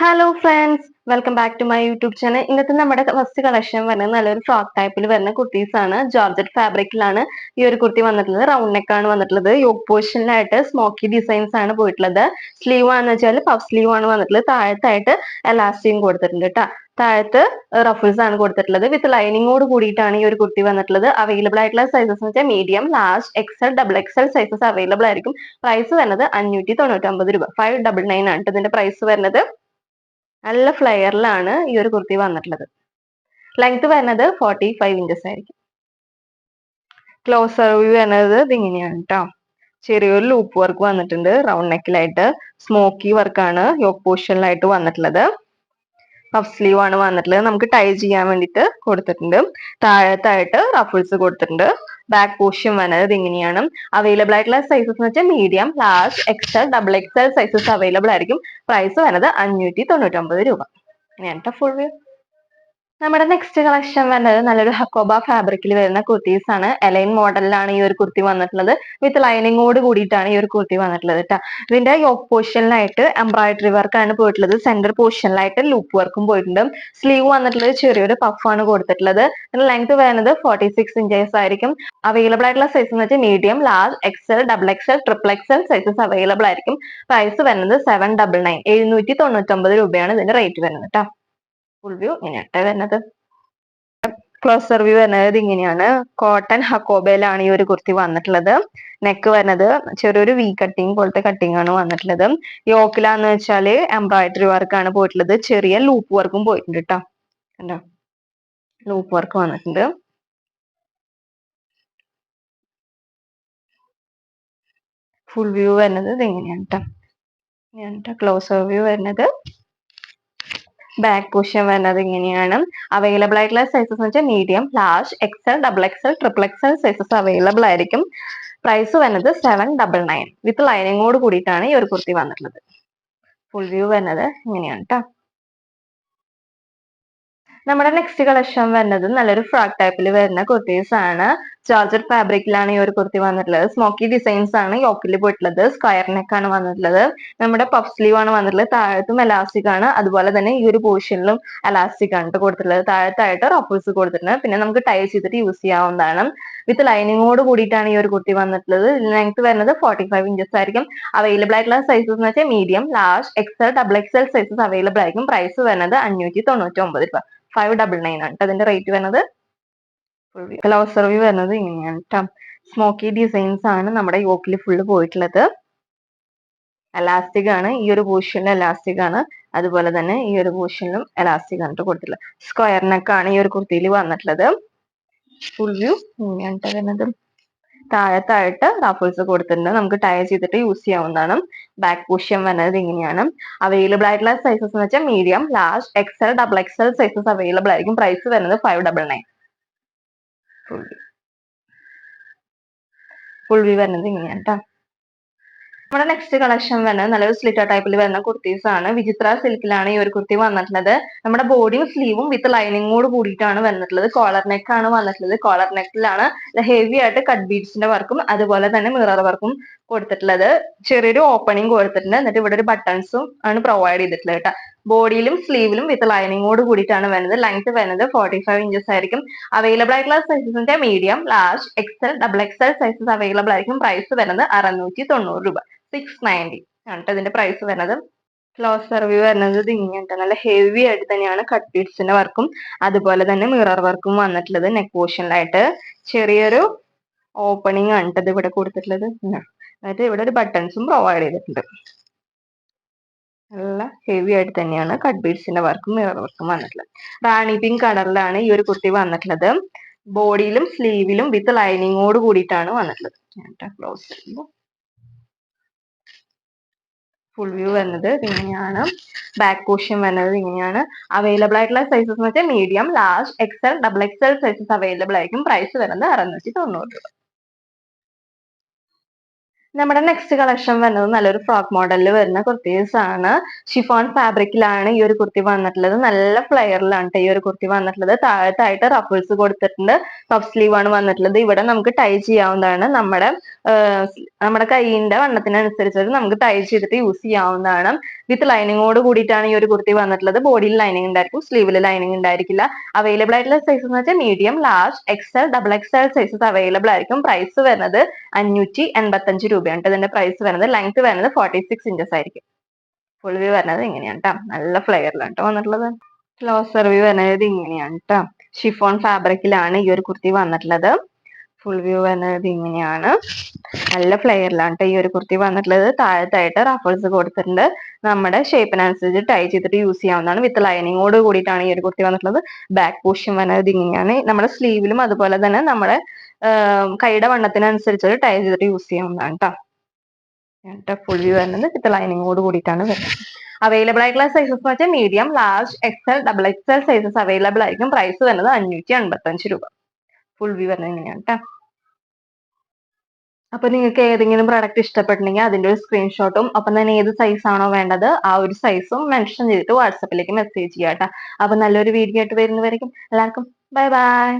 Hello friends, welcome back to my YouTube channel. ഇന്നത്തെ നമ്മുടെ first collection വരുന്നത് നല്ലൊരു ഫ്രോക്ക് ടൈപ്പിൽ വരുന്ന കുർത്തീസ് ആണ്. ജോർജറ്റ് ഫാബ്രിക്കിലാണ് ഈ ഒരു കുർത്തി വന്നിട്ടുള്ളത്. റൗണ്ട് നെക്ക് ആണ് വന്നിട്ടുള്ളത്. യോക്ക് പോർഷനിലായിട്ട് സ്മോക്കി ഡിസൈൻസ് ആണ് പോയിട്ടുള്ളത്. സ്ലീവ് ആണെന്ന് വെച്ചാൽ പഫ് സ്ലീവ് ആണ് വന്നിട്ടുള്ളത്. താഴത്തായിട്ട് എലാസ്റ്റിക്കും കൊടുത്തിട്ടുണ്ട് കേട്ടോ. താഴത്ത് റഫിൾസ് ആണ് കൊടുത്തിട്ടുള്ളത്. വിത്ത് ലൈനിങ്ങോട് കൂടിയിട്ടാണ് ഈ ഒരു കുർത്തി വന്നിട്ടുള്ളത്. അവൈലബിൾ ആയിട്ടുള്ള സൈസസ് എന്ന് വെച്ചാൽ medium, large, XL, double XL sizes available ആയിരിക്കും. പ്രൈസ് വരുന്നത് 599 രൂപ. 599 ആണ് ഇതിന്റെ പ്രൈസ് വരുന്നത്. നല്ല ഫ്ലെയറിലാണ് ഈ ഒരു കുർത്തി വന്നിട്ടുള്ളത്. ലെങ്ത് വരുന്നത് 45 ഇഞ്ചസ് ആയിരിക്കും. ക്ലോസർ വ്യൂ വരുന്നത് ഇതിങ്ങനെയാണ് കേട്ടോ. ചെറിയൊരു ലൂപ്പ് വർക്ക് വന്നിട്ടുണ്ട്. റൗണ്ട് നെക്കിലായിട്ട് സ്മോക്കി വർക്കാണ് യോക്ക് പോർഷനിലായിട്ട് വന്നിട്ടുള്ളത്. പഫ് സ്ലീവ് ആണ് വന്നിട്ടുള്ളത്. നമുക്ക് ടൈ ചെയ്യാൻ വേണ്ടിയിട്ട് കൊടുത്തിട്ടുണ്ട്. താഴത്തായിട്ട് റഫിൾസ് കൊടുത്തിട്ടുണ്ട്. ബാക്ക് പോർഷൻ വരുന്നത് ഇതിങ്ങനെയാണ്. അവൈലബിൾ ആയിട്ടുള്ള സൈസസ് എന്ന് വെച്ചാൽ medium, large, XL, double XL sizes available ആയിരിക്കും. പ്രൈസ് വരുന്നത് 599 രൂപ. ഇങ്ങനെയാണ് ഫുൾ വ്യൂ. നമ്മുടെ നെക്സ്റ്റ് കളക്ഷൻ വരുന്നത് നല്ലൊരു ഹക്കോബ ഫാബ്രിക്കിൽ വരുന്ന കുർത്തീസ് ആണ്. എലൈൻ മോഡലിലാണ് ഈ ഒരു കുർത്തി വന്നിട്ടുള്ളത്. വിത്ത് ലൈനിങ്ങോട് കൂടിയിട്ടാണ് ഈ ഒരു കുർത്തി വന്നിട്ടുള്ളത് കേട്ടോ. ഇതിന്റെ യോക്ക് പോർഷനിലായിട്ട് എംബ്രോയിഡറി വർക്ക് ആണ് പോയിട്ടുള്ളത്. സെന്റർ പോർഷനിലായിട്ട് ലൂപ്പ് വർക്കും പോയിട്ടുണ്ട്. സ്ലീവ് വന്നിട്ടുള്ളത് ചെറിയൊരു പഫ് ആണ് കൊടുത്തിട്ടുള്ളത്. ഇതിന്റെ ലെങ്ത് വരുന്നത് 46 ഇഞ്ചസ് ആയിരിക്കും. അവൈലബിൾ ആയിട്ടുള്ള സൈസ് എന്ന് വെച്ചാൽ medium, large, XL, double XL, triple XL sizes available ആയിരിക്കും. പ്രൈസ് വരുന്നത് 799 799 രൂപയാണ് ഇതിന്റെ റേറ്റ് വരുന്നത് കേട്ടോ. ഫുൾ വ്യൂ ഇങ്ങനെയാട്ടെ വരുന്നത്. ക്ലോസർ വ്യൂ വരുന്നത് ഇങ്ങനെയാണ്. കോട്ടൺ ഹക്കോബയിലാണ് ഈ ഒരു കുർത്തി വന്നിട്ടുള്ളത്. നെക്ക് വരുന്നത് ചെറിയൊരു വി കട്ടിങ് പോലത്തെ കട്ടിങ് ആണ് വന്നിട്ടുള്ളത്. യോക്കിലാന്ന് വെച്ചാല് എംബ്രോയിഡറി വർക്ക് ആണ് പോയിട്ടുള്ളത്. ചെറിയ ലൂപ്പ് വർക്കും പോയിട്ടുണ്ട് കേട്ടോ. കണ്ടോ, ലൂപ്പ് വർക്ക് വന്നിട്ടുണ്ട്. ഫുൾ വ്യൂ വരുന്നത് ഇതെങ്ങനെയാണ് കേട്ടോ. ഇങ്ങനെയാണ് ക്ലോസർ വ്യൂ വരുന്നത്. ബാക്ക് പോർഷൻ വരുന്നത് ഇങ്ങനെയാണ്. അവൈലബിൾ ആയിട്ടുള്ള സൈസസ് എന്ന് വെച്ചാൽ medium, large, XL, double XL, triple XL sizes available ആയിരിക്കും. പ്രൈസ് വരുന്നത് 799 വിത്ത് ലൈനിങ്ങോട് കൂടിയിട്ടാണ് ഈ ഒരു കുർത്തി വന്നിട്ടുള്ളത്. ഫുൾ വ്യൂ വരുന്നത് ഇങ്ങനെയാണ് കേട്ടോ. നമ്മുടെ നെക്സ്റ്റ് കളക്ഷൻ വരുന്നത് നല്ലൊരു ഫ്രോക്ക് ടൈപ്പിൽ വരുന്ന കുർത്തീസ് ആണ്. ജോർജറ്റ് ഫാബ്രിക്കിലാണ് ഈ ഒരു കുർത്തി വന്നിട്ടുള്ളത്. സ്മോക്കി ഡിസൈൻസ് ആണ് യോക്കിൽ പോയിട്ടുള്ളത്. സ്ക്വയർ നെക്ക് ആണ് വന്നിട്ടുള്ളത്. നമ്മുടെ പഫ് സ്ലീവ് ആണ് വന്നിട്ടുള്ളത്. താഴത്തും എലാസ്റ്റിക് ആണ്. അതുപോലെ തന്നെ ഈ ഒരു പോർഷനിലും എലാസ്റ്റിക് ആണ് കൊടുത്തിട്ടുള്ളത്. താഴത്തായിട്ട് റഫിൾസ് കൊടുത്തിട്ടുണ്ട്. പിന്നെ നമുക്ക് ടൈ ചെയ്തിട്ട് യൂസ് ചെയ്യാവുന്നതാണ്. വിത്ത് ലൈനിങ്ങോട് കൂടിയിട്ടാണ് ഈ ഒരു കുർത്തി വന്നിട്ടുള്ളത്. ലെങ്ത് വരുന്നത് 45 ഇഞ്ചസ് ആയിരിക്കും. അവൈലബിൾ ആയിട്ടുള്ള സൈസസ് എന്ന് വെച്ചാൽ medium, large, XL, double XL sizes available ആയിരിക്കും. പ്രൈസ് വരുന്നത് 599 രൂപ. 599 ആണ് അതിന്റെ റേറ്റ് വരുന്നത്. ക്ലോസർ വ്യൂ വരുന്നത് ഇങ്ങനെയാണ് കേട്ടോ. സ്മോക്കി ഡിസൈൻസ് ആണ് നമ്മുടെ യോക്കിൽ ഫുള്ള് പോയിട്ടുള്ളത്. എലാസ്റ്റിക് ആണ്. ഈ ഒരു പോർഷനിലും എലാസ്റ്റിക് ആണ്. അതുപോലെ തന്നെ ഈ ഒരു പോർഷനിലും എലാസ്റ്റിക് ആണ് കൊടുത്തിട്ടുള്ളത്. സ്ക്വയർ നെക്ക് ആണ് ഈ ഒരു കുർത്തിയിൽ വന്നിട്ടുള്ളത്. ഫുൾ വ്യൂ ഇങ്ങനെയാണ് വരുന്നത്. താഴത്തായിട്ട് റഫിൾസ് കൊടുത്തിട്ടുണ്ട്. നമുക്ക് ടൈ ചെയ്തിട്ട് യൂസ് ചെയ്യാവുന്നതാണ്. ബാക്ക് പോർഷൻ വരുന്നത് ഇങ്ങനെയാണ്. അവൈലബിൾ ആയിട്ടുള്ള സൈസസ് എന്ന് വെച്ചാൽ medium, large, XL, double XL sizes available ആയിരിക്കും. പ്രൈസ് വരുന്നത് 599. ഫുൾ വ്യൂ വരുന്നത് ഇങ്ങനെയാണ് കേട്ടോ. നമ്മുടെ നെക്സ്റ്റ് കളക്ഷൻ വരുന്നത് നല്ലൊരു സ്ലിറ്റർ ടൈപ്പിൽ വരുന്ന കുർത്തീസ് ആണ്. വിചിത്ര സിൽക്കിലാണ് ഈ ഒരു കുർത്തി വന്നിട്ടുള്ളത്. നമ്മുടെ ബോഡിയും സ്ലീവും വിത്ത് ലൈനിങ്ങോട് കൂടിയിട്ടാണ് വന്നിട്ടുള്ളത്. കോളർ നെക്ക് ആണ് വന്നിട്ടുള്ളത്. കോളർ നെക്കിലാണ് ഹെവി ആയിട്ട് കട്ട് ബീഡ്സിന്റെ വർക്കും അതുപോലെ തന്നെ മിറർ വർക്കും കൊടുത്തിട്ടുള്ളത്. ചെറിയൊരു ഓപ്പണിംഗ് കൊടുത്തിട്ടുണ്ട്. എന്നിട്ട് ഇവിടെ ഒരു ബട്ടൺസും ആണ് പ്രൊവൈഡ് ചെയ്തിട്ടുള്ളത് കേട്ടോ. ബോഡിയിലും സ്ലീവിലും വിത്ത് ലൈനിങ്ങോട് കൂടിയിട്ടാണ് വരുന്നത്. ലെങ്ത് വരുന്നത് 45 ഇഞ്ചസ് ആയിരിക്കും. അവൈലബിൾ ആയിട്ടുള്ള സൈസസിന്റെ medium, large, XL, double XL sizes available ആയിരിക്കും. പ്രൈസ് വരുന്നത് 690 രൂപ. 690 ആണ് ഇതിന്റെ പ്രൈസ് വരുന്നത്. ക്ലോസർ വ്യൂ വരുന്നത് ഇത് ഇങ്ങനത്തെ നല്ല ഹെവി ആയിട്ട് തന്നെയാണ് കട്ട് ബീഡ്സിന്റെ വർക്കും അതുപോലെ തന്നെ മിറർ വർക്കും വന്നിട്ടുള്ളത്. നെക്ക് പോർഷനിലായിട്ട് ചെറിയൊരു ഓപ്പണിംഗ് ആണ് ഇത് ഇവിടെ കൊടുത്തിട്ടുള്ളത്. എന്നിട്ട് ഇവിടെ ഒരു ബട്ടൺസും പ്രൊവൈഡ് ചെയ്തിട്ടുണ്ട്. നല്ല ഹെവി ആയിട്ട് തന്നെയാണ് കട്ട് ബീഡ്സിന്റെ വർക്കും മിറർ വർക്കും വന്നിട്ടുള്ളത്. റാണി പിങ്ക് കളറിലാണ് ഈ ഒരു കുർത്തി വന്നിട്ടുള്ളത്. ബോഡിയിലും സ്ലീവിലും വിത്ത് ലൈനിങ്ങോട് കൂടിയിട്ടാണ് വന്നിട്ടുള്ളത്. ക്ലോസ് ചെയ്യുമ്പോൾ ഫുൾ വ്യൂ വരുന്നത് ഇങ്ങനെയാണ്. ബാക്ക് പോർഷൻ വരുന്നത് ഇങ്ങനെയാണ്. അവൈലബിൾ ആയിട്ടുള്ള സൈസസ് എന്ന് വെച്ചാൽ medium, large, XL, double XL sizes available ആയിരിക്കും. പ്രൈസ് വരുന്നത് 690 രൂപ. നമ്മുടെ നെക്സ്റ്റ് കളക്ഷൻ വരുന്നത് നല്ലൊരു ഫ്രോക്ക് മോഡലിൽ വരുന്ന കുർത്തീസ് ആണ്. ഷിഫോൺ ഫാബ്രിക്കിലാണ് ഈ ഒരു കുർത്തി വന്നിട്ടുള്ളത്. നല്ല ഫ്ലെയറിലാണ് ഈ ഒരു കുർത്തി വന്നിട്ടുള്ളത്. താഴത്തായിട്ട് റഫിൾസ് കൊടുത്തിട്ടുണ്ട്. പഫ് സ്ലീവ് ആണ് വന്നിട്ടുള്ളത്. ഇവിടെ നമുക്ക് ടൈ ചെയ്യാവുന്നതാണ്. നമ്മുടെ കൈയിന്റെ വണ്ണത്തിനനുസരിച്ച് നമുക്ക് ടൈ ചെയ്തിട്ട് യൂസ് ചെയ്യാവുന്നതാണ്. വിത്ത് ലൈനിങ്ങോട് കൂടിയിട്ടാണ് ഈ ഒരു കുർത്തി വന്നിട്ടുള്ളത്. ബോഡിയിൽ ലൈനിങ് ഉണ്ടായിരിക്കും, സ്ലീവിൽ ലൈനിങ് ഉണ്ടായിരിക്കില്ല. അവൈലബിൾ ആയിട്ടുള്ള സൈസസ് എന്ന് വെച്ചാൽ medium, large, XL, double XL sizes available ആയിരിക്കും. പ്രൈസ് വരുന്നത് 585 രൂപയാണ്. ഇതിന്റെ പ്രൈസ് വരുന്നത്. ലെങ്ത് വരുന്നത് 46 ഇഞ്ചസ് ആയിരിക്കും. ഫുൾ വ്യൂ വരുന്നത് ഇങ്ങനെയാണ് കേട്ടോ. നല്ല ഫ്ലെയറിലാണ് കേട്ടോ വന്നിട്ടുള്ളത്. ക്ലോസർ വ്യൂ വരുന്നത് ഇങ്ങനെയാണ് കേട്ടോ. ഷിഫോൺ ഫാബ്രിക്കിലാണ് ഈ ഒരു കുർത്തി വന്നിട്ടുള്ളത്. ഫുൾ വ്യൂ വരുന്നത് ഇങ്ങനെയാണ്. നല്ല ഫ്ലെയറിലാണ് കേട്ടോ ഈ ഒരു കുർത്തി വന്നിട്ടുള്ളത്. താഴത്തായിട്ട് റഫിൾസ് കൊടുത്തിട്ടുണ്ട്. നമ്മുടെ ഷേപ്പിനനുസരിച്ച് ടൈ ചെയ്തിട്ട് യൂസ് ചെയ്യാവുന്നതാണ്. വിത്ത് ലൈനിങ്ങോട് കൂടിയിട്ടാണ് ഈ ഒരു കുർത്തി വന്നിട്ടുള്ളത്. ബാക്ക് പോർഷൻ വരുന്നത് ഇങ്ങനെയാണ്. നമ്മുടെ സ്ലീവിലും അതുപോലെ തന്നെ നമ്മുടെ കൈയുടെ വണ്ണത്തിനനുസരിച്ച് ടൈ ചെയ്തിട്ട് യൂസ് ചെയ്യാവുന്നതാണ് കേട്ടോ. ഫുൾ വ്യൂ വരുന്നത് വിത്ത് ലൈനിങ്ങോട് കൂടിയിട്ടാണ് വരുന്നത്. അവൈലബിൾ ആയിട്ടുള്ള സൈസസ് എന്ന് വെച്ചാൽ medium, large, XL, double XL sizes available ആയിരിക്കും. പ്രൈസ് വരുന്നത് 585 രൂപ. ഫുൾ വ്യൂ വരുന്നത് ഇങ്ങനെയാണ് കേട്ടോ. അപ്പൊ നിങ്ങൾക്ക് ഏതെങ്കിലും പ്രൊഡക്റ്റ് ഇഷ്ടപ്പെട്ടിട്ടുണ്ടെങ്കിൽ അതിന്റെ ഒരു സ്ക്രീൻഷോട്ടും ഒപ്പം തന്നെ ഏത് സൈസ് ആണോ വേണ്ടത് ആ ഒരു സൈസും മെൻഷൻ ചെയ്തിട്ട് വാട്സപ്പിലേക്ക് മെസ്സേജ് ചെയ്യാം കേട്ടോ. അപ്പൊ നല്ലൊരു വീഡിയോ ആയിട്ട് വരുന്നവരേക്കും എല്ലാവർക്കും ബൈ ബൈ.